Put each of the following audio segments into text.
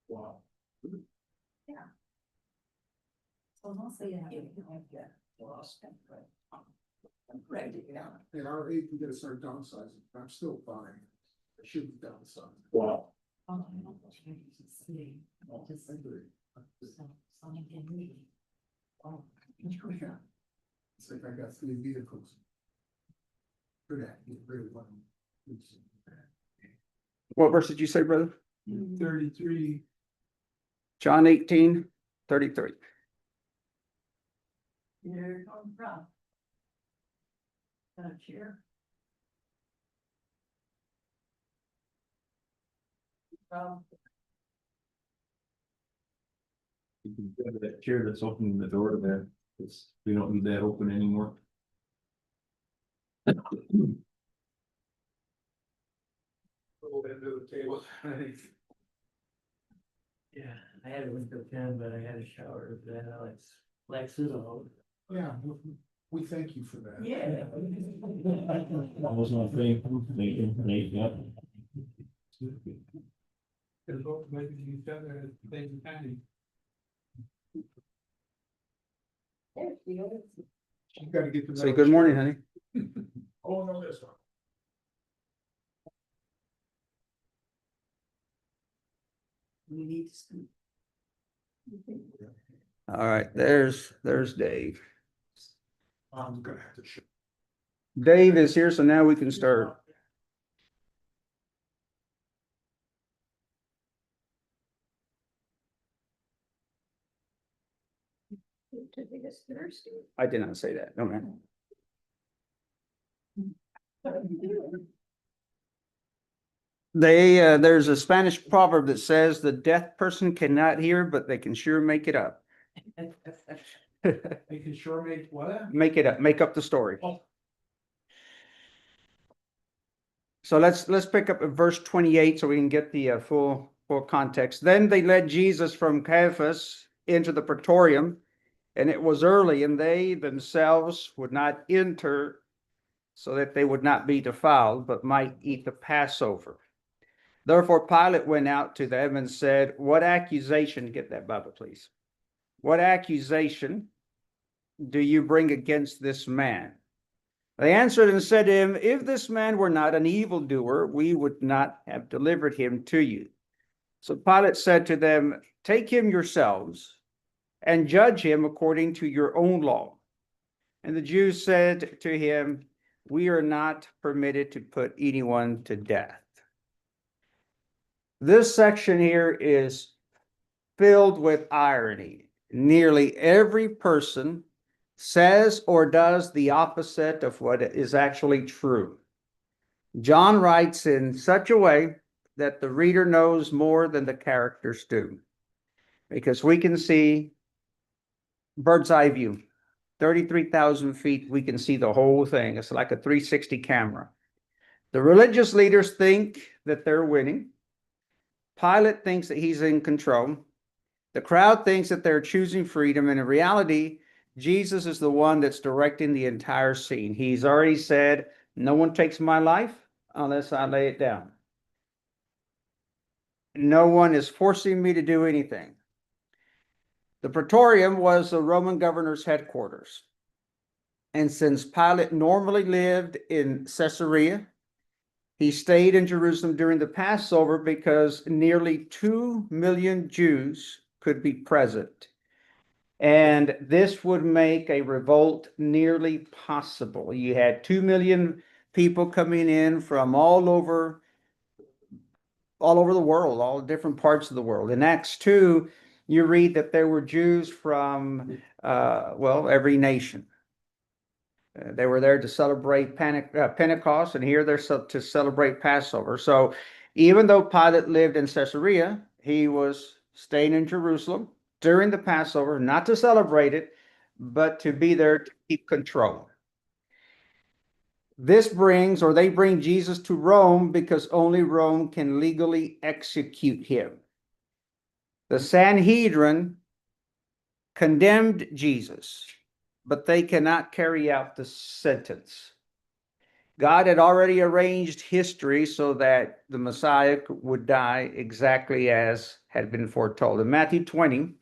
Wow. Yeah. So mostly you don't get lost and I'm ready, And our aid can get us start downsizing, I'm still fine. I shouldn't downsize. Wow. Oh, I don't know, just see, just someone can read. Oh, yeah. It's like I got 3 vehicles. For that, get rid of one. What verse did you say, brother? 33. John 18:33. Here it comes from. Chair. You can grab that chair that's opening the door to there, because we don't need that open anymore. Little end of the table. Yeah, I had a window 10, but I had a shower for that, Lex is all. Yeah, we thank you for that. Yeah. That was my thing. Yeah. Because both maybe each other at the same time. You gotta get to. Say good morning, honey. Oh, no, this one. We need to speak. All right, there's Dave. I'm gonna have to. Dave is here, so now we can start. I did not say that. No, man. There's a Spanish proverb that says the deaf person cannot hear, but they can sure make it up. They can sure make what? Make it up, make up the story. Oh. So let's pick up at verse 28 so we can get the full context. Then they led Jesus from Caiaphas into the praetorium, and it was early, and they themselves would not enter, so that they would not be defiled, but might eat the Passover. Therefore Pilate went out to them and said, "What accusation," get that Bible please, "what accusation do you bring against this man?" They answered and said to him, "If this man were not an evildoer, we would not have delivered him to you." So Pilate said to them, "Take him yourselves and judge him according to your own law." And the Jews said to him, "We are not permitted to put anyone to death." This section here is filled with irony. Nearly every person says or does the opposite of what is actually true. John writes in such a way that the reader knows more than the characters do, because we can see bird's eye view, 33,000 feet, we can see the whole thing. It's like a 360 camera. The religious leaders think that they're winning. Pilate thinks that he's in control. The crowd thinks that they're choosing freedom, and in reality, Jesus is the one that's directing the entire scene. He's already said, "No one takes my life unless I lay it down. No one is forcing me to do anything." The Praetorium was the Roman governor's headquarters. And since Pilate normally lived in Caesarea, he stayed in Jerusalem during the Passover because nearly 2 million Jews could be present. And this would make a revolt nearly possible. You had 2 million people coming in from all over the world, all different parts of the world. In Acts 2, you read that there were Jews from, every nation. They were there to celebrate Pentecost, and here they're to celebrate Passover. So even though Pilate lived in Caesarea, he was staying in Jerusalem during the Passover, not to celebrate it, but to be there to keep control. They bring Jesus to Rome because only Rome can legally execute him. The Sanhedrin condemned Jesus, but they cannot carry out the sentence. God had already arranged history so that the Messiah would die exactly as had been foretold. In Matthew 20,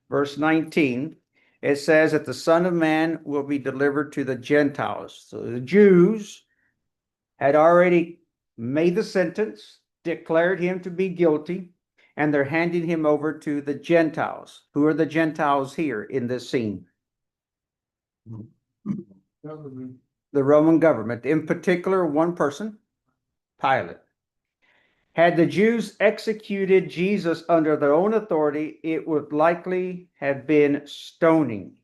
verse 19, it says that the Son of Man will be delivered to the Gentiles. So the Jews had already made the sentence, declared him to be guilty, and they're handing him over to the Gentiles. Who are the Gentiles here in this scene? Government. The Roman government, in particular, one person, Pilate. Had the Jews executed Jesus under their own authority, it would likely have been stoning.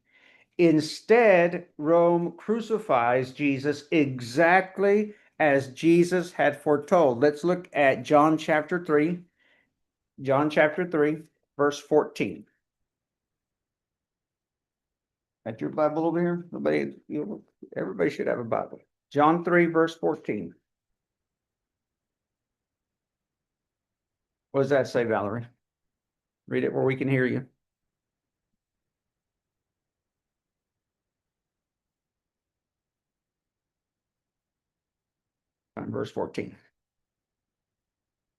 Instead, Rome crucifies Jesus exactly as Jesus had foretold. Let's look at John chapter 3. John chapter 3, verse 14. Got your Bible over here? Everybody should have a Bible. John 3, verse 14. What does that say, Valerie? Read it where we can hear you. On verse 14.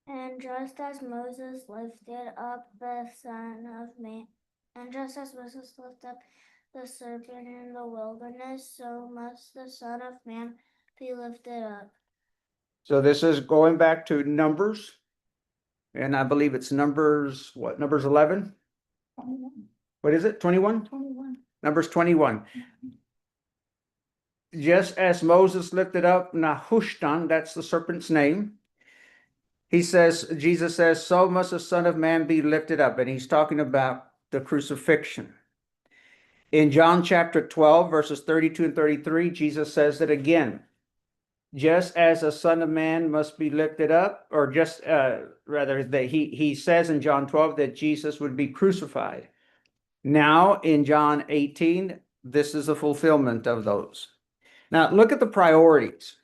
And just as Moses lifted up the Son of Man, and just as Moses lifted up the serpent in the wilderness, so must the Son of Man be lifted up. So this is going back to Numbers. And I believe it's Numbers, what, Numbers 11? 21. What is it, 21? 21. Numbers 21. Just as Moses lifted up Nehushtan, that's the serpent's name. He says, Jesus says, so must the Son of Man be lifted up. And he's talking about the crucifixion. In John chapter 12, verses 32 and 33, Jesus says it again. Just as the Son of Man must be lifted up, or just rather that he says in John 12 that Jesus would be crucified. Now in John 18, this is a fulfillment of those. Now look at the priorities.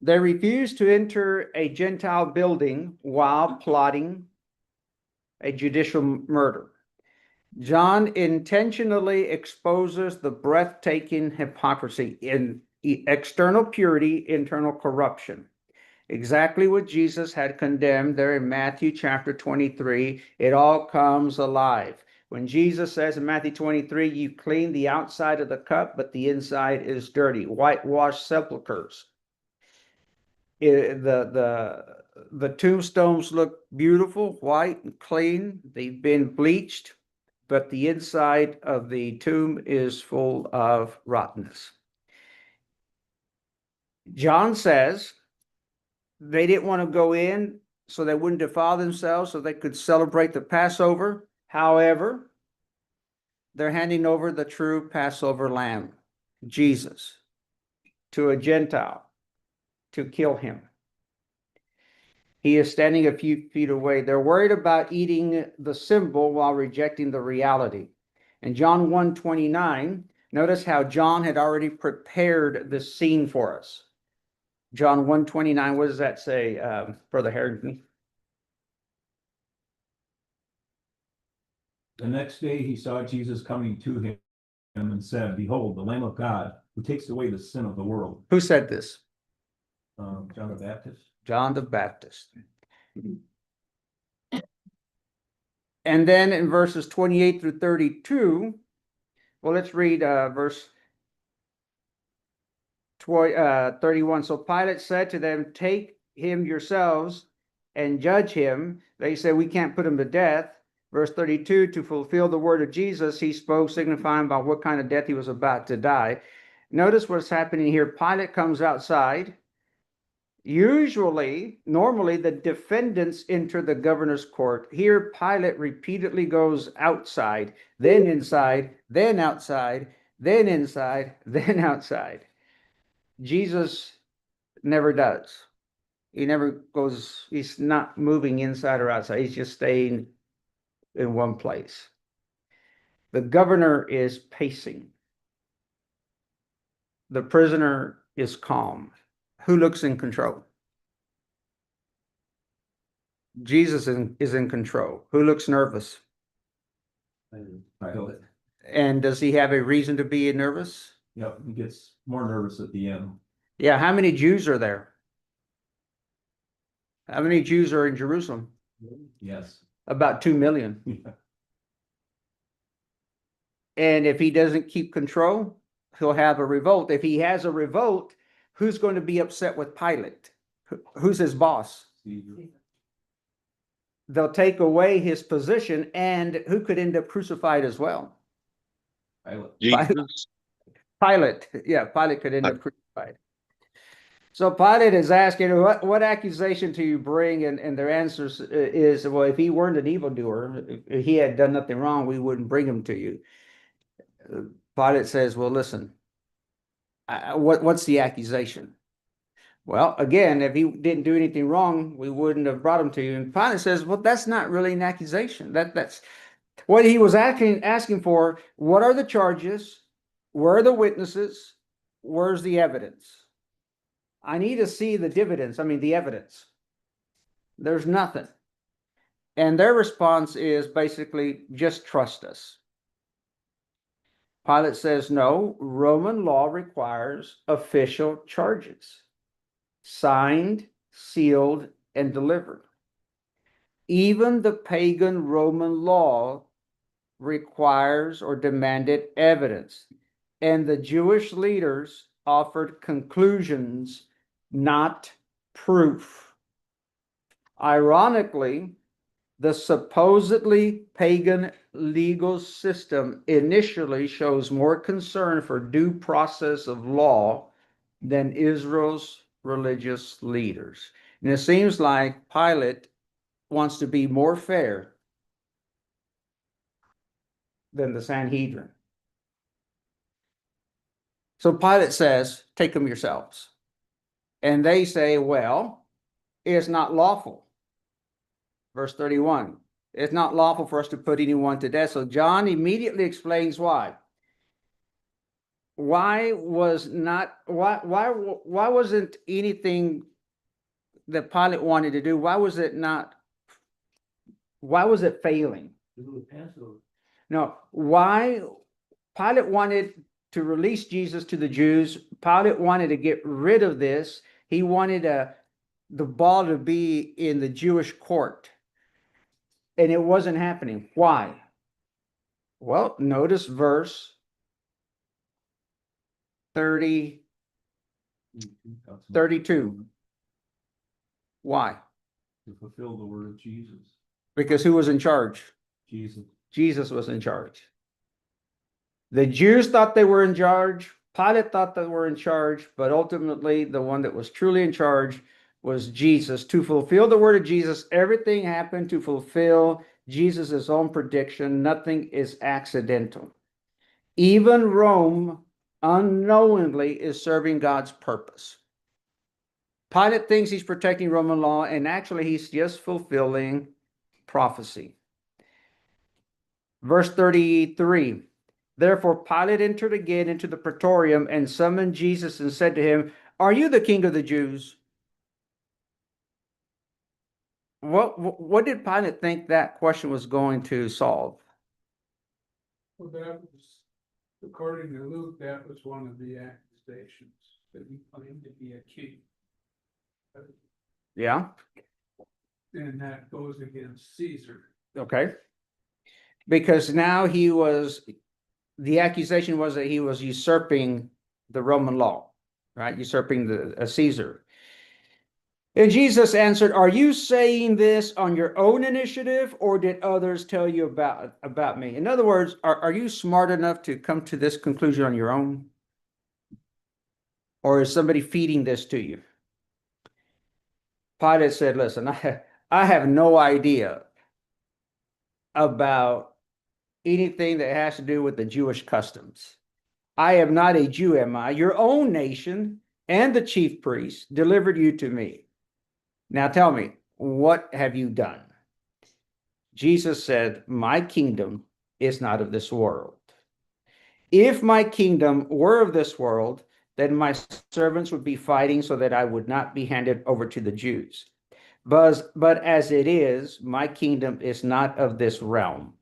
They refuse to enter a Gentile building while plotting a judicial murder. John intentionally exposes the breathtaking hypocrisy in external purity, internal corruption. Exactly what Jesus had condemned there in Matthew chapter 23. It all comes alive. When Jesus says in Matthew 23, you clean the outside of the cup, but the inside is dirty. Whitewashed sepulchres. The tombstones look beautiful, white and clean. They've been bleached, but the inside of the tomb is full of rottenness. John says they didn't want to go in so they wouldn't defile themselves, so they could celebrate the Passover. However, they're handing over the true Passover lamb, Jesus, to a Gentile to kill him. He is standing a few feet away. They're worried about eating the symbol while rejecting the reality. In John 1:29, notice how John had already prepared the scene for us. John 1:29, what does that say, Brother Harrington? The next day he saw Jesus coming to him and said, behold, the Lamb of God who takes away the sin of the world. Who said this? John the Baptist. John the Baptist. And then in verses 28 through 32, well, let's read verse 31. So Pilate said to them, take him yourselves and judge him. They said, we can't put him to death. Verse 32, to fulfill the word of Jesus, he spoke, signifying about what kind of death he was about to die. Notice what's happening here. Pilate comes outside. Normally, the defendants enter the governor's court. Here, Pilate repeatedly goes outside, then inside, then outside, then inside, then outside. Jesus never does. He never goes, he's not moving inside or outside. He's just staying in one place. The governor is pacing. The prisoner is calm. Who looks in control? Jesus is in control. Who looks nervous? Pilate. And does he have a reason to be nervous? Yep, he gets more nervous at the end. Yeah, how many Jews are there? How many Jews are in Jerusalem? Yes. About 2 million. And if he doesn't keep control, he'll have a revolt. If he has a revolt, who's going to be upset with Pilate? Who's his boss? They'll take away his position, and who could end up crucified as well? Jesus. Pilate. Yeah, Pilate could end up crucified. So Pilate is asking, what accusation do you bring? And their answer is, well, if he weren't an evildoer, if he had done nothing wrong, we wouldn't bring him to you. Pilate says, well, listen, what's the accusation? Well, again, if he didn't do anything wrong, we wouldn't have brought him to you. And Pilate says, well, that's not really an accusation. That's what he was asking for. What are the charges? Where are the witnesses? Where's the evidence? I need to see the the evidence. There's nothing. And their response is basically, just trust us. Pilate says, no, Roman law requires official charges, signed, sealed, and delivered. Even the pagan Roman law requires or demanded evidence, and the Jewish leaders offered conclusions, not proof. Ironically, the supposedly pagan legal system initially shows more concern for due process of law than Israel's religious leaders. And it seems like Pilate wants to be more fair than the Sanhedrin. So Pilate says, take them yourselves. And they say, well, it's not lawful. Verse 31, it's not lawful for us to put anyone to death. So John immediately explains why. Why wasn't anything that Pilate wanted to do, why was it failing? No, why Pilate wanted to release Jesus to the Jews. Pilate wanted to get rid of this. He wanted the ball to be in the Jewish court. And it wasn't happening. Why? Well, notice verse 32. Why? To fulfill the word of Jesus. Because who was in charge? Jesus. Jesus was in charge. The Jews thought they were in charge. Pilate thought they were in charge, but ultimately the one that was truly in charge was Jesus. To fulfill the word of Jesus, everything happened to fulfill Jesus' own prediction. Nothing is accidental. Even Rome unknowingly is serving God's purpose. Pilate thinks he's protecting Roman law, and actually he's just fulfilling prophecy. Verse 33, therefore Pilate entered again into the praetorium and summoned Jesus and said to him, are you the king of the Jews? What did Pilate think that question was going to solve? Well, that was, according to Luke, that was one of the accusations, that he claimed to be a king. Yeah, And that goes against Caesar. okay. Because now the accusation was that he was usurping the Roman law, right? Usurping the Caesar. And Jesus answered, are you saying this on your own initiative, or did others tell you about me? In other words, are you smart enough to come to this conclusion on your own? Or is somebody feeding this to you? Pilate said, listen, I have no idea about anything that has to do with the Jewish customs. I am not a Jew, am I? Your own nation and the chief priests delivered you to me. Now tell me, what have you done? Jesus said, my kingdom is not of this world. If my kingdom were of this world, then my servants would be fighting so that I would not be handed over to the Jews. But as it is, my kingdom is not of this realm.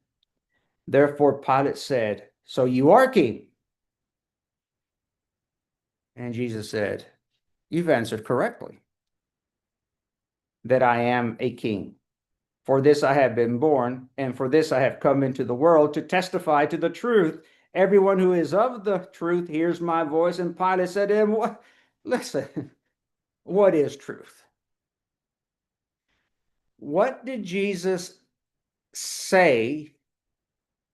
Therefore Pilate said, so you are king? And Jesus said, You've answered correctly. That I am a king. For this I have been born, and for this I have come into the world to testify to the truth. Everyone who is of the truth hears my voice. And Pilate said to him, "What? Listen, what is truth?" What did Jesus say,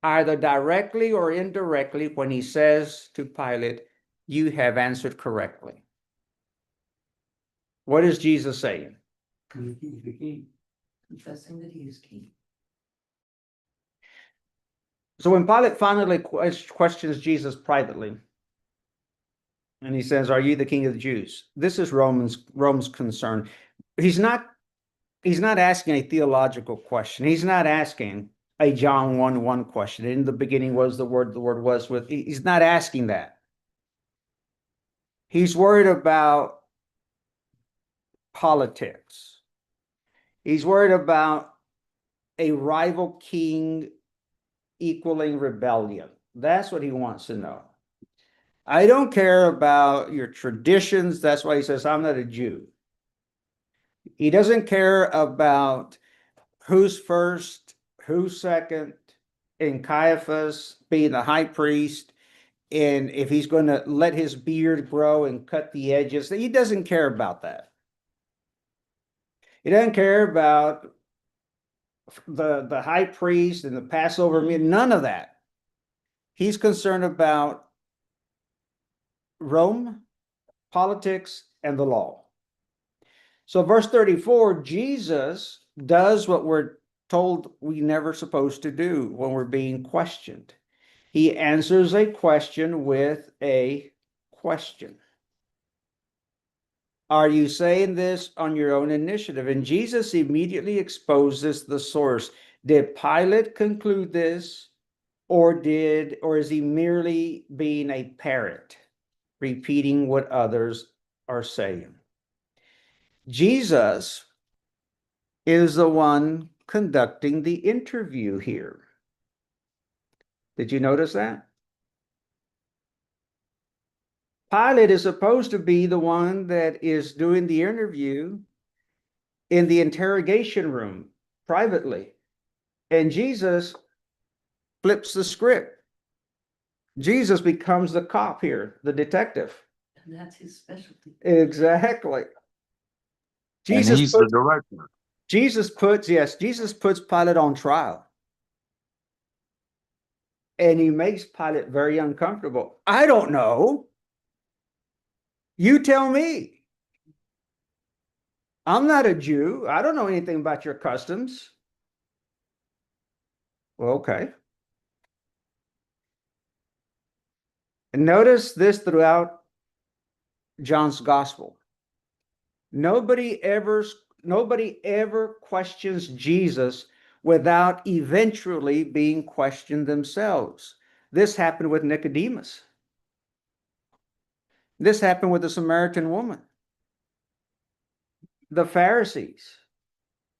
either directly or indirectly, when he says to Pilate, "You have answered correctly"? What is Jesus saying? He's the king. Confessing that he is king. So when Pilate finally questions Jesus privately, and he says, "Are you the king of the Jews?" This is Rome's concern. He's not asking a theological question. He's not asking a John 1:1 question. In the beginning was the word was with. He's not asking that. He's worried about politics. He's worried about a rival king equaling rebellion. That's what he wants to know. I don't care about your traditions. That's why he says, "I'm not a Jew." He doesn't care about who's first, who's second, in Caiaphas being the high priest, and if he's going to let his beard grow and cut the edges. He doesn't care about that. He doesn't care about the high priest and the Passover meal, none of that. He's concerned about Rome, politics, and the law. So verse 34, Jesus does what we're told we never supposed to do when we're being questioned. He answers a question with a question. Are you saying this on your own initiative? And Jesus immediately exposes the source. Did Pilate conclude this, or is he merely being a parrot, repeating what others are saying? Jesus is the one conducting the interview here. Did you notice that? Pilate is supposed to be the one that is doing the interview in the interrogation room privately. And Jesus flips the script. Jesus becomes the cop here, the detective. And that's his specialty. Exactly. And Jesus he's the director. Jesus puts Pilate on trial. And he makes Pilate very uncomfortable. I don't know. You tell me. I'm not a Jew. I don't know anything about your customs. Well, okay. And notice this throughout John's gospel. Nobody ever questions Jesus without eventually being questioned themselves. This happened with Nicodemus. This happened with the Samaritan woman, the Pharisees,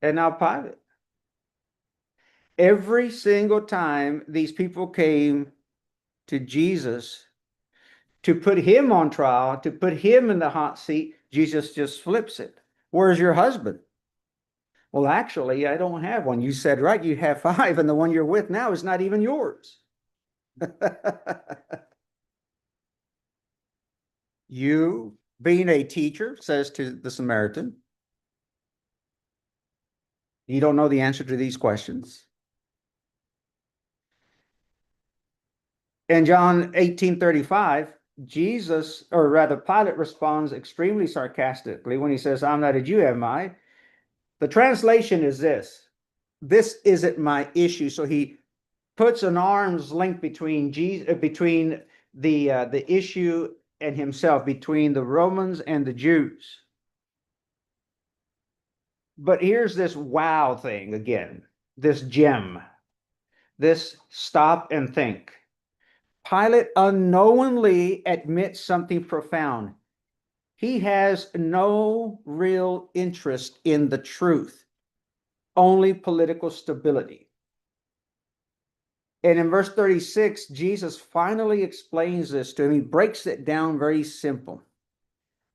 and now Pilate. Every single time these people came to Jesus to put him on trial, to put him in the hot seat, Jesus just flips it. Where's your husband? Well, actually, I don't have one. You said right, you have 5, and the one you're with now is not even yours. You, being a teacher, says to the Samaritan, you don't know the answer to these questions. In John 18:35, Jesus, or rather Pilate, responds extremely sarcastically when he says, "I'm not a Jew, am I?" The translation is this: "This isn't my issue." So he puts an arm's length between the issue and himself, between the Romans and the Jews. But here's this wow thing again, this gem, this stop and think. Pilate unknowingly admits something profound. He has no real interest in the truth, only political stability. And in verse 36, Jesus finally explains this to him. He breaks it down very simple.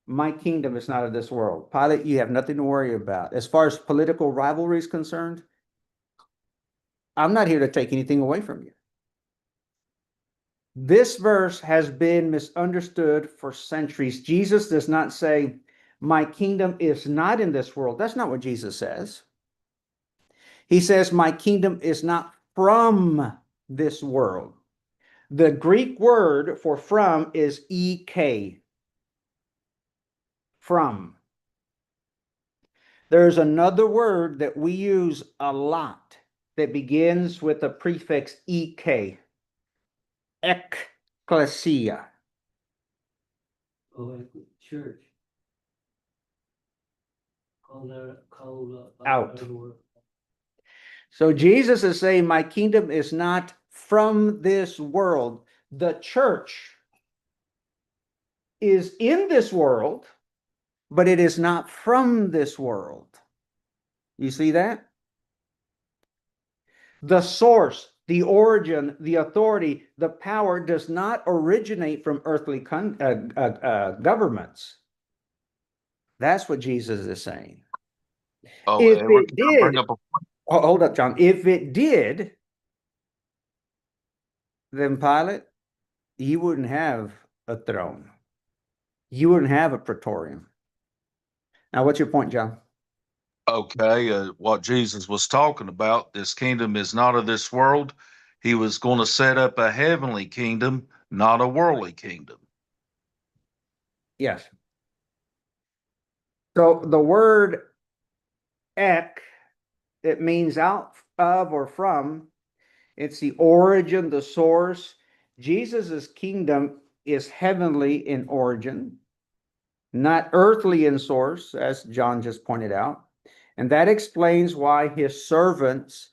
my kingdom is not of this world. Pilate, you have nothing to worry about. As far as political rivalry is concerned, I'm not here to take anything away from you. This verse has been misunderstood for centuries. Jesus does not say, my kingdom is not in this world. That's not what Jesus says. He says, my kingdom is not from this world. The Greek word for from is ek. From. There's another word that we use a lot that begins with the prefix ek. Ecclesia. Oh, like church. Called Out. So Jesus is saying, my kingdom is not from this world. The church is in this world, but it is not from this world. You see that? The source, the origin, the authority, the power does not originate from earthly governments. That's what Jesus is saying. Oh, If Edward, it can I did, bring up a hold up, John. If it did, then Pilate, you wouldn't have a throne. You wouldn't have a praetorium. Now, what's your point, John? Okay, what Jesus was talking about, this kingdom is not of this world. He was going to set up a heavenly kingdom, not a worldly kingdom. Yes. So the word ek, it means out of or from. It's the origin, the source. Jesus's kingdom is heavenly in origin, not earthly in source, as John just pointed out. And that explains why his servants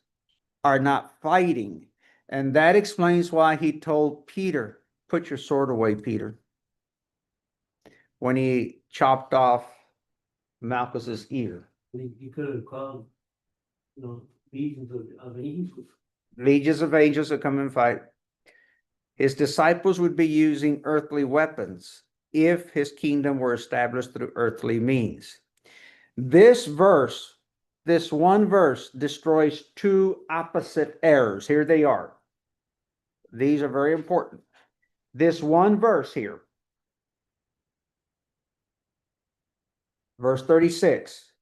are not fighting. And that explains why he told Peter, put your sword away, Peter, when he chopped off Malchus's ear. You could have called, legions of angels. Legions of angels that come and fight. His disciples would be using earthly weapons if his kingdom were established through earthly means. This verse, this one verse, destroys two opposite errors. Here they are. These are very important. This one verse here, verse 36,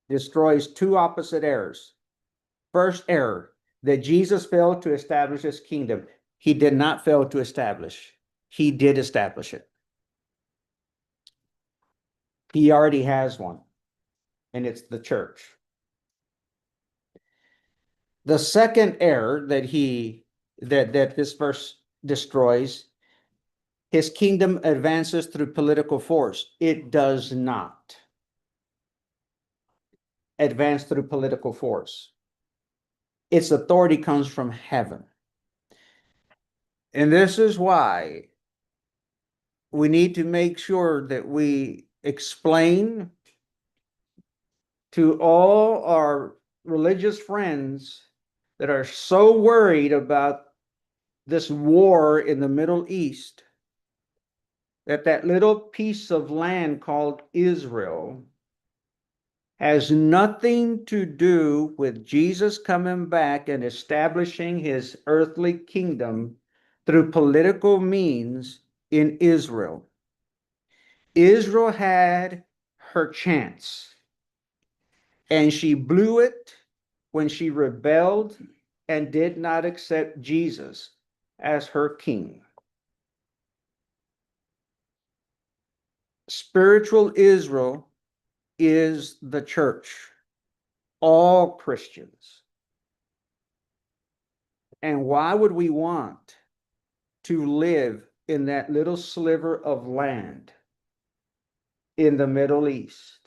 destroys two opposite errors. First error, that Jesus failed to establish his kingdom. He did not fail to establish. He did establish it. He already has one, and it's the church. The second error that that this verse destroys, his kingdom advances through political force. It does not advance through political force. Its authority comes from heaven. And this is why we need to make sure that we explain to all our religious friends that are so worried about this war in the Middle East that little piece of land called Israel has nothing to do with Jesus coming back and establishing his earthly kingdom through political means in Israel. Israel had her chance, and she blew it when she rebelled and did not accept Jesus as her king. Spiritual Israel is the church, all Christians. And why would we want to live in that little sliver of land in the Middle East?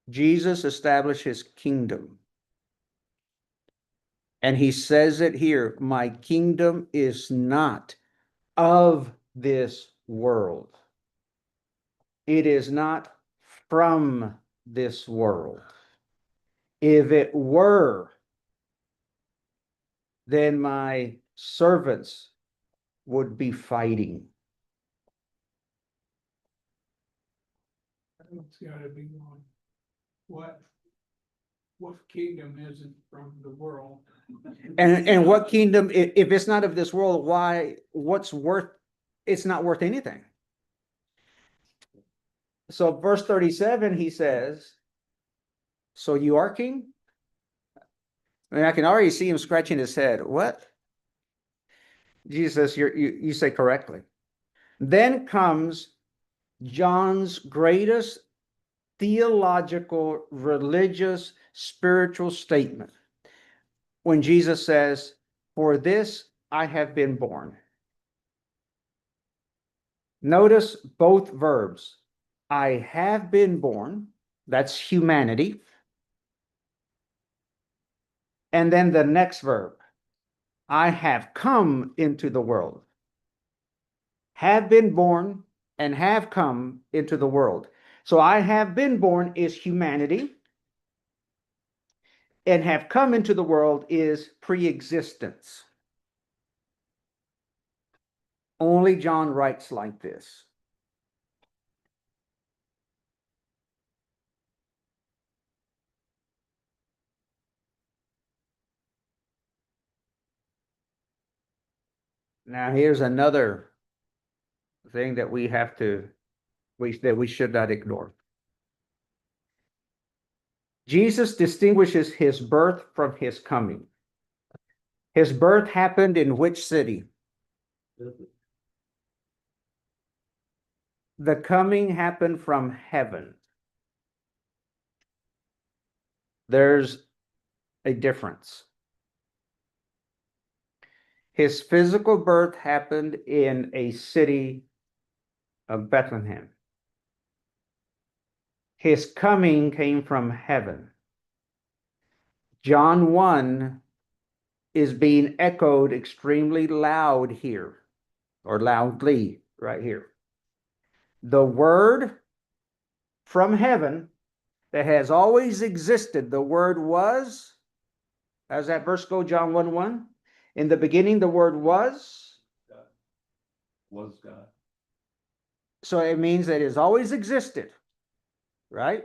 Jesus established his kingdom. And he says it here, my kingdom is not of this world. It is not from this world. If it were, then my servants would be fighting. It's gotta be one. What kingdom isn't from the world? And what kingdom, if it's not of this world, it's not worth anything. So verse 37, he says, so you are king? I mean, I can already see him scratching his head. What? Jesus, you say correctly. Then comes John's greatest theological, religious, spiritual statement. When Jesus says, for this I have been born. Notice both verbs. I have been born, that's humanity. And then the next verb, I have come into the world. Have been born and have come into the world. So I have been born is humanity, and have come into the world is pre-existence. Only John writes like this. Now here's another thing that we should not ignore. Jesus distinguishes his birth from his coming. His birth happened in which city? The coming happened from heaven. There's a difference. His physical birth happened in a city of Bethlehem. His coming came from heaven. John 1 is being echoed extremely loud here, or loudly right here. The word from heaven that has always existed, the word was, how's that verse go, John 1:1? In the beginning, the word was. Was God. So it means that it has always existed, right?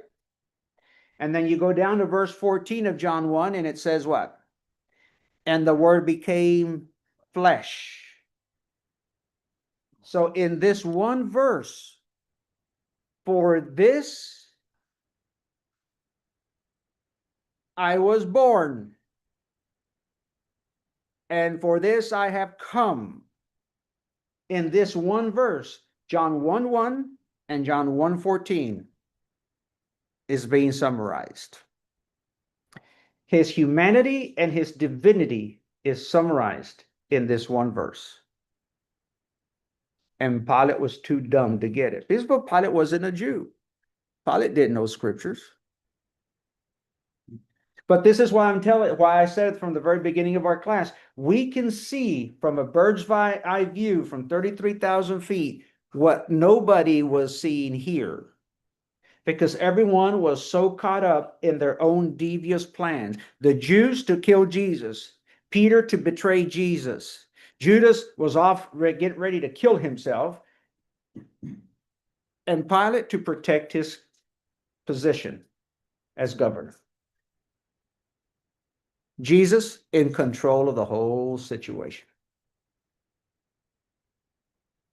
And then you go down to verse 14 of John 1, and it says what? And the word became flesh. So in this one verse, for this I was born, and for this I have come. In this one verse, John 1:1 and John 1:14 is being summarized. His humanity and his divinity is summarized in this one verse. And Pilate was too dumb to get it. Because Pilate wasn't a Jew. Pilate didn't know scriptures. But this is why why I said from the very beginning of our class, we can see from a bird's eye view from 33,000 feet what nobody was seeing here. Because everyone was so caught up in their own devious plans. The Jews to kill Jesus, Peter to betray Jesus, Judas was off getting ready to kill himself, and Pilate to protect his position as governor. Jesus in control of the whole situation.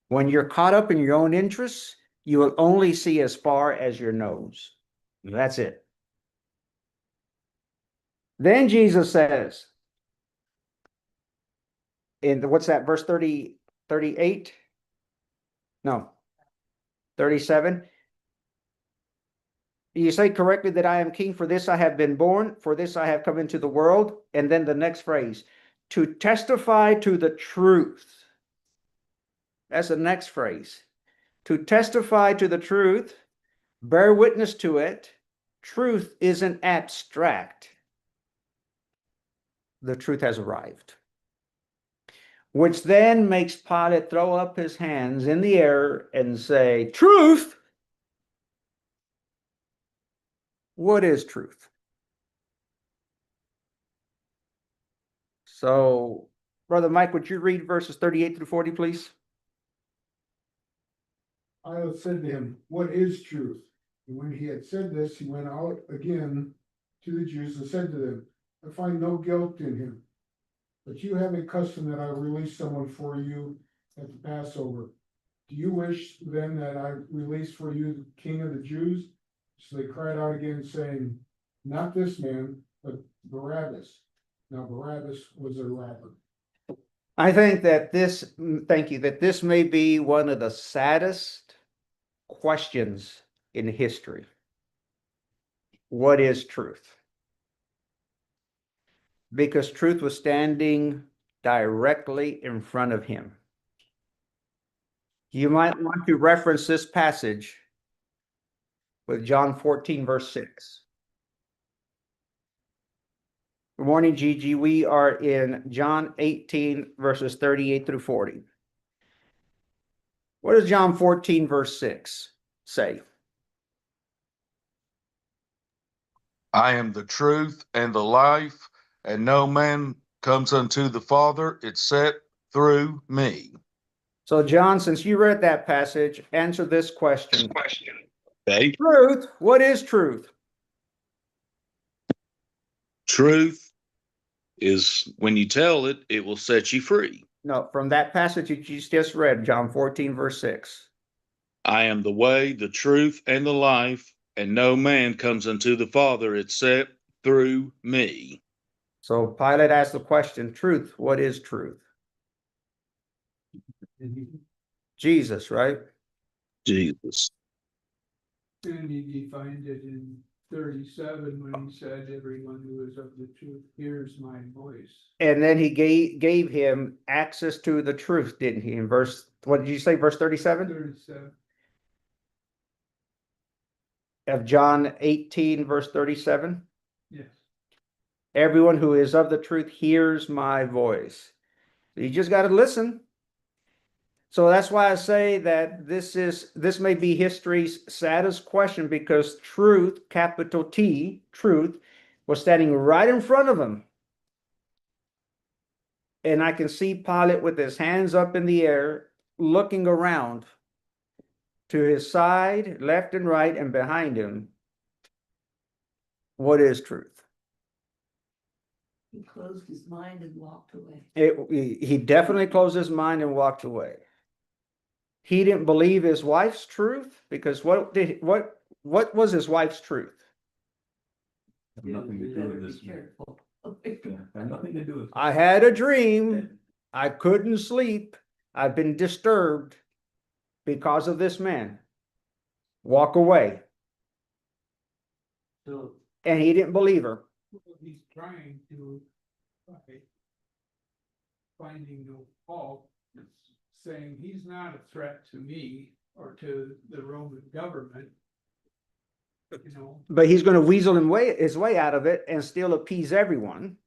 When you're caught up in your own interests, you will only see as far as your nose. That's it. Then Jesus says, what's that, verse 38? No, 37. You say correctly that I am king, for this I have been born, for this I have come into the world. And then the next phrase, to testify to the truth. That's the next phrase. To testify to the truth, bear witness to it. Truth isn't abstract. The truth has arrived. Which then makes Pilate throw up his hands in the air and say, truth? What is truth? So Brother Mike, would you read verses 38 through 40, please? Pilate said to him, "What is truth?" And when he had said this, he went out again to the Jews and said to them, "I find no guilt in him. But you have a custom that I release someone for you at the Passover. Do you wish then that I release for you the King of the Jews?" So they cried out again, saying, "Not this man, but Barabbas." Now Barabbas was a robber. I think that thank you, that this may be one of the saddest questions in history. What is truth? Because truth was standing directly in front of him. You might want to reference this passage with John 14, verse 6. Good morning, Gigi. We are in John 18, verses 38 through 40. What does John 14, verse 6 say? I am the truth and the life, and no man comes unto the Father except through me. So, John, since you read that passage, answer this question. Okay. Truth, what is truth? Truth is when you tell it, it will set you free. No, from that passage that you just read, John 14, verse 6. I am the way, the truth, and the life, and no man comes unto the Father except through me. So Pilate asked the question, truth, what is truth? Jesus, right? Jesus. And he defined it in 37 when he said, "Everyone who is of the truth hears my voice." And then he gave him access to the truth, didn't he? In verse, what did you say, verse 37? 37. Of John 18, verse 37. Yes. Everyone who is of the truth hears my voice. You just got to listen. So that's why I say that this may be history's saddest question, because truth, capital T, truth, was standing right in front of him. And I can see Pilate with his hands up in the air, looking around to his side, left and right, and behind him. What is truth? He closed his mind and walked away. He definitely closed his mind and walked away. He didn't believe his wife's truth, because what was his wife's truth? Have nothing to do with this. Be careful. Yeah, have nothing to do with. I had a dream. I couldn't sleep. I've been disturbed because of this man. Walk away. So, And he didn't believe her. Well, he's trying to, by finding no fault, saying he's not a threat to me or to the Roman government. You know, But he's going to weasel his way out of it and still appease everyone,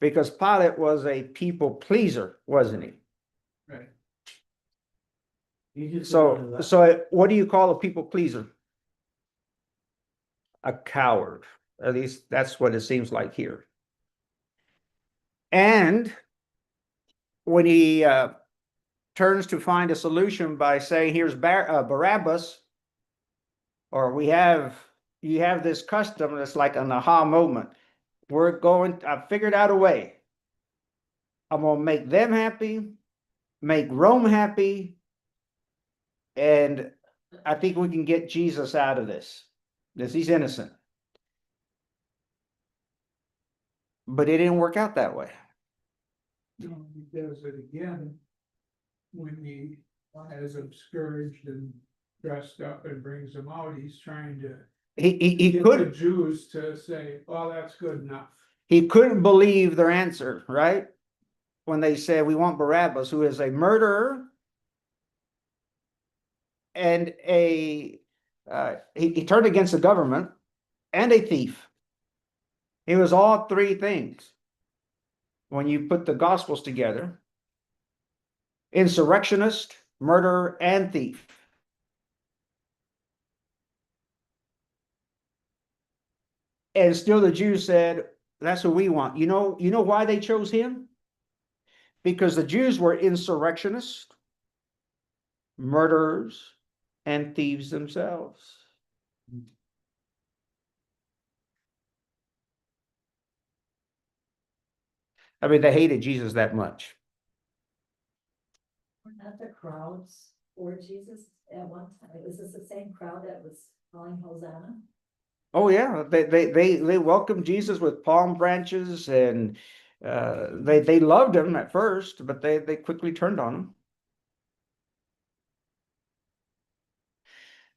because Pilate was a people pleaser, wasn't he? right? you just. So what do you call a people pleaser? A coward. At least that's what it seems like here. And when he turns to find a solution by saying, "Here's Barabbas," or you have this custom that's like an aha moment. I figured out a way. I'm gonna make them happy, make Rome happy, and I think we can get Jesus out of this, because he's innocent. But it didn't work out that way. You know, he does it again when he has them scourged and dressed up and brings them out. He's trying to He get the couldn't Jews to say, "Oh, that's good enough." he couldn't believe their answer, right? When they said, "We want Barabbas, who is a murderer and he turned against the government and a thief." He was all three things. When you put the Gospels together: insurrectionist, murderer, and thief. And still the Jews said, "That's what we want." You know why they chose him? because the Jews were insurrectionists, murderers, and thieves themselves. I mean, they hated Jesus that much. Were not the crowds for Jesus at one time? Is this the same crowd that was calling Hosanna? Oh yeah, they welcomed Jesus with palm branches, and they loved him at first, but they quickly turned on him.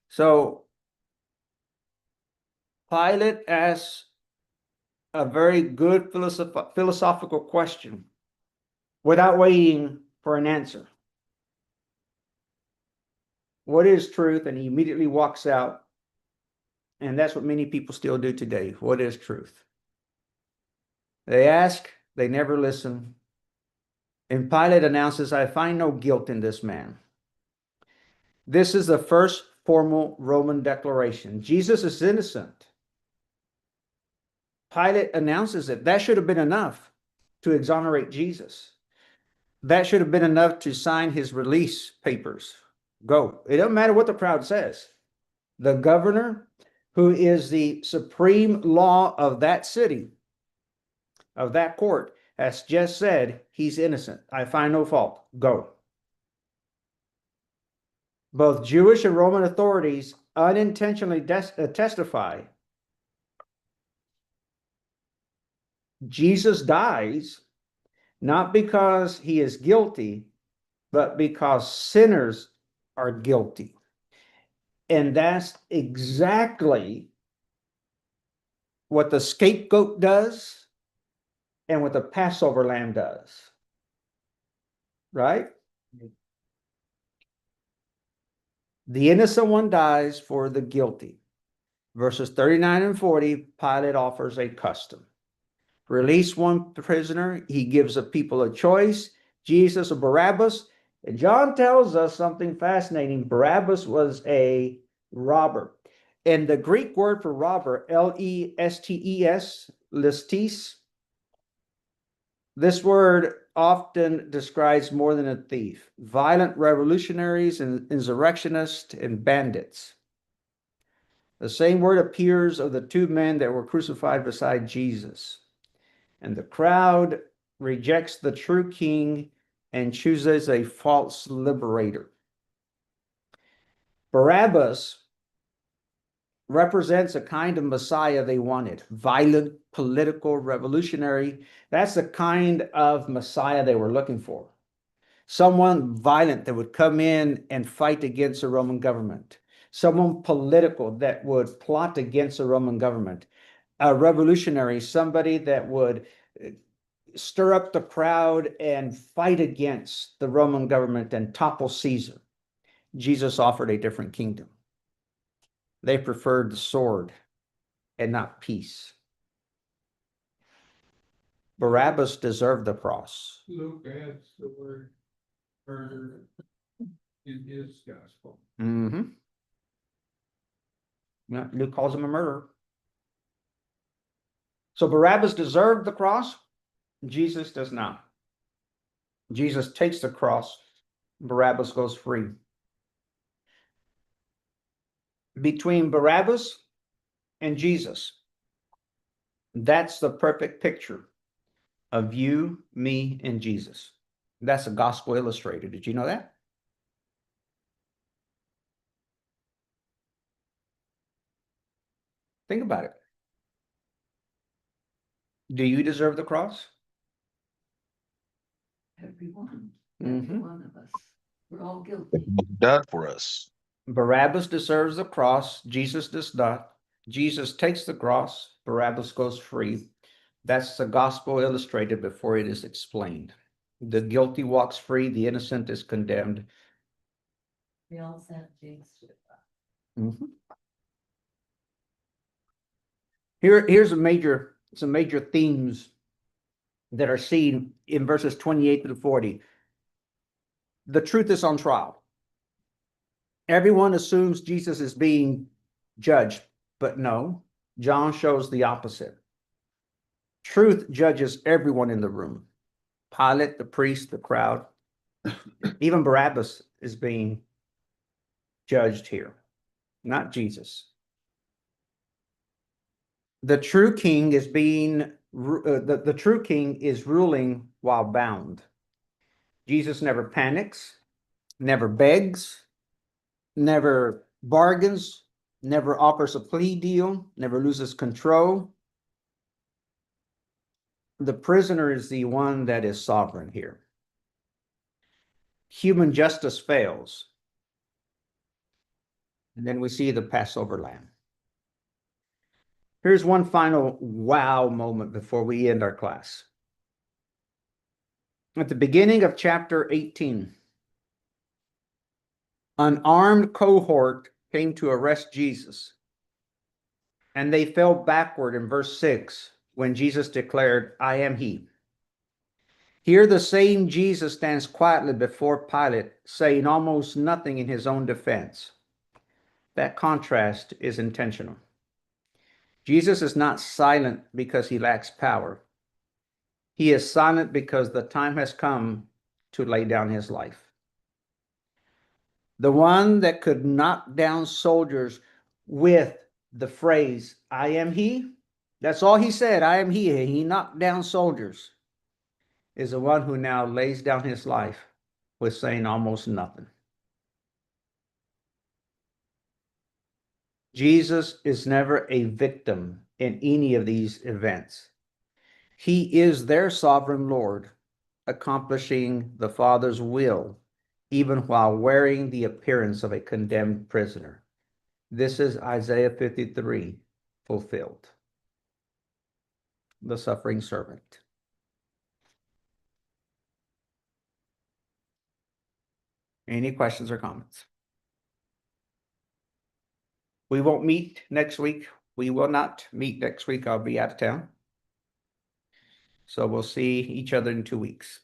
So Pilate asks a very good philosophical question without waiting for an answer. What is truth? And he immediately walks out. And that's what many people still do today. What is truth? They ask, they never listen. And Pilate announces, I find no guilt in this man. This is the first formal Roman declaration. Jesus is innocent. Pilate announces it. That should have been enough to exonerate Jesus. That should have been enough to sign his release papers. Go. It doesn't matter what the crowd says. The governor, who is the supreme law of that city, of that court, has just said he's innocent. I find no fault. Go. Both Jewish and Roman authorities unintentionally testify. Jesus dies not because he is guilty, but because sinners are guilty. And that's exactly what the scapegoat does and what the Passover lamb does. Right? The innocent one dies for the guilty. Verses 39 and 40, Pilate offers a custom. Release one prisoner, he gives the people a choice, Jesus or Barabbas. And John tells us something fascinating. Barabbas was a robber. And the Greek word for robber, L-E-S-T-E-S, listes, this word often describes more than a thief. Violent revolutionaries and insurrectionists and bandits. The same word appears of the two men that were crucified beside Jesus. And the crowd rejects the true king and chooses a false liberator. Barabbas represents a kind of Messiah they wanted. Violent, political, revolutionary. That's the kind of Messiah they were looking for. Someone violent that would come in and fight against the Roman government. Someone political that would plot against the Roman government. A revolutionary, somebody that would stir up the crowd and fight against the Roman government and topple Caesar. Jesus offered a different kingdom. They preferred the sword and not peace. Barabbas deserved the cross. Luke adds the word murder in his gospel. Mm-hmm. Yeah, Luke calls him a murderer. So Barabbas deserved the cross. Jesus does not. Jesus takes the cross. Barabbas goes free. Between Barabbas and Jesus, that's the perfect picture of you, me, and Jesus. That's a gospel illustrator. Did you know that? Think about it. Do you deserve the cross? Everyone, Mhm. every one of us, we're all guilty. Died for us. Barabbas deserves the cross. Jesus does not. Jesus takes the cross. Barabbas goes free. That's the gospel illustrated before it is explained. The guilty walks free. The innocent is condemned. We all sent James to the cross. Mhm. Here's some major themes that are seen in verses 28 to 40. The truth is on trial. Everyone assumes Jesus is being judged, but no, John shows the opposite. Truth judges everyone in the room. Pilate, the priest, the crowd. Even Barabbas is being judged here, not Jesus. The true king is the true king is ruling while bound. Jesus never panics, never begs, never bargains, never offers a plea deal, never loses control. The prisoner is the one that is sovereign here. Human justice fails. And then we see the Passover lamb. Here's one final wow moment before we end our class. At the beginning of chapter 18, an armed cohort came to arrest Jesus, and they fell backward in verse 6 when Jesus declared, "I am he." Here the same Jesus stands quietly before Pilate, saying almost nothing in his own defense. That contrast is intentional. Jesus is not silent because he lacks power. He is silent because the time has come to lay down his life. The one that could knock down soldiers with the phrase, "I am he," that's all he said, "I am he." He knocked down soldiers, is the one who now lays down his life with saying almost nothing. Jesus is never a victim in any of these events. He is their sovereign Lord, accomplishing the Father's will, even while wearing the appearance of a condemned prisoner. This is Isaiah 53 fulfilled. The suffering servant. Any questions or comments? We won't meet next week. We will not meet next week. I'll be out of town. So we'll see each other in 2 weeks.